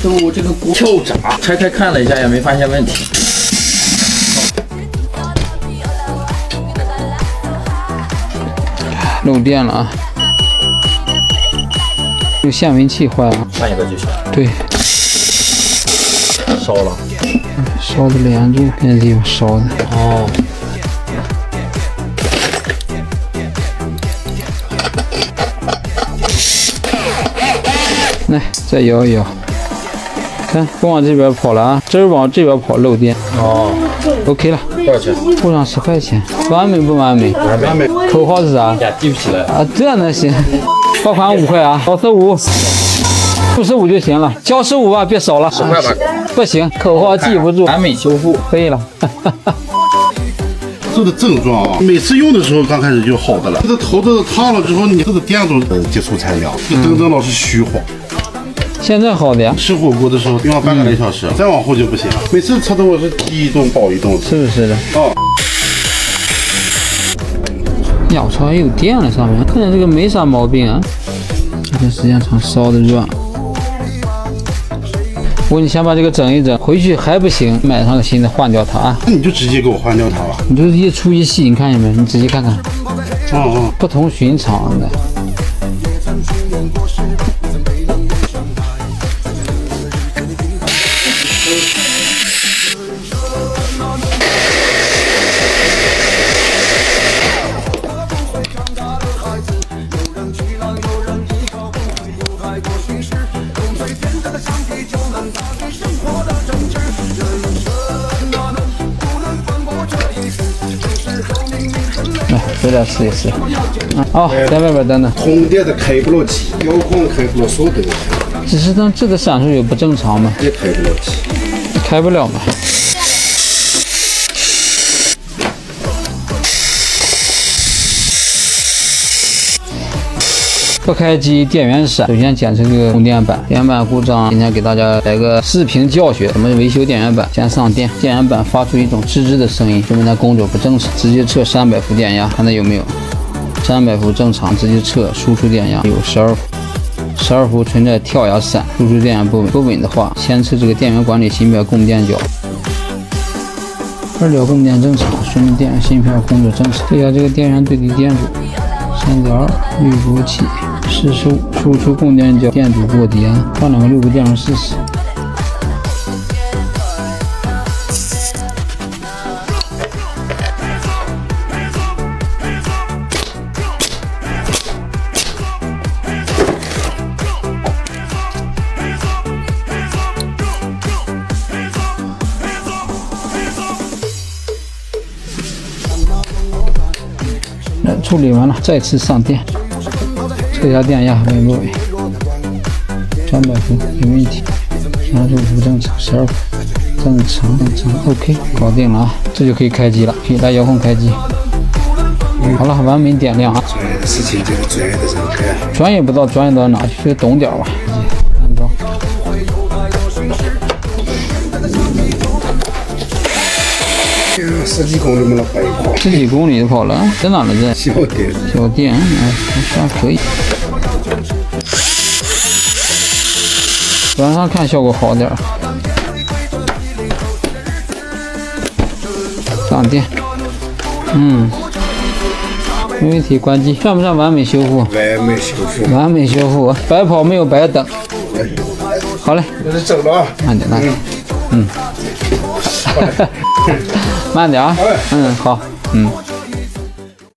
都这个锅跳闸，拆开看了一下也没发现问题。漏电了啊！这个限温器坏了，换一个就行。对，烧了，烧的连住，那地方烧的。哦。来，再摇一摇。看，不往这边跑了啊，这儿往这边跑漏电。哦 ，OK 了。多少钱？付上10块钱，完美不完美？完美。口号是啥？呀，记不起来啊，这能行？罚款5块啊，少15，45就行了，交15吧，别少了。10块吧。不行，口号记不住。完美修复，可以了。这个症状啊，每次用的时候刚开始就好的了，这个头都烫了之后，你这个电中接触材料，这灯灯老是虚晃。现在好的呀，吃火锅的时候用了半个来小时，再往后就不行了。每次吃的我是提一动爆一动的，是不是的？哦。呀，我操，还有电了上面，看见这个没啥毛病啊。这个时间长烧的热。我你先把这个整一整，回去还不行，买上个新的换掉它啊。那你就直接给我换掉它吧。你就一粗一细，你看见没？你仔细看看。哦，不同寻常的。来，回来试一试。哦，在外边等等。通电的开不了机，遥控开不了，手灯只是它这个闪烁有不正常吗？也开不了机，开不了嘛。不开机，电源闪。首先检测这个供电板，电源板故障。今天给大家来个视频教学，怎么维修电源板。先上电，电源板发出一种吱吱的声音，说明它工作不正常。直接测300伏电压，看它有没有。300伏正常，直接测输出电压有12伏。12伏存在跳压闪，输出电压不稳。不稳的话，先测这个电源管理芯片供电角。2角供电正常，说明电源芯片工作正常。对下这个电源对离电阻，3.2滤波器。45，输出供电角电阻过低啊，换2个6伏电容试试。处理完了，再次上电。测一下电压稳不稳？300伏没问题，35伏正常，12伏正常，OK， 搞定了啊，这就可以开机了，可以来遥控开机。好了，完美点亮啊！专业的事情就是专业的人干，专业不到专业到哪去，就懂点吧。按照。10几公里没了白跑，10几公里跑了，在哪了这？小电，小电，哎，算可以。晚上看效果好点。上电，没问题，关机。算不算完美修复？完美修复，完美修复，白跑没有白等。好嘞，这是整了啊，慢点，慢点，慢点啊，好，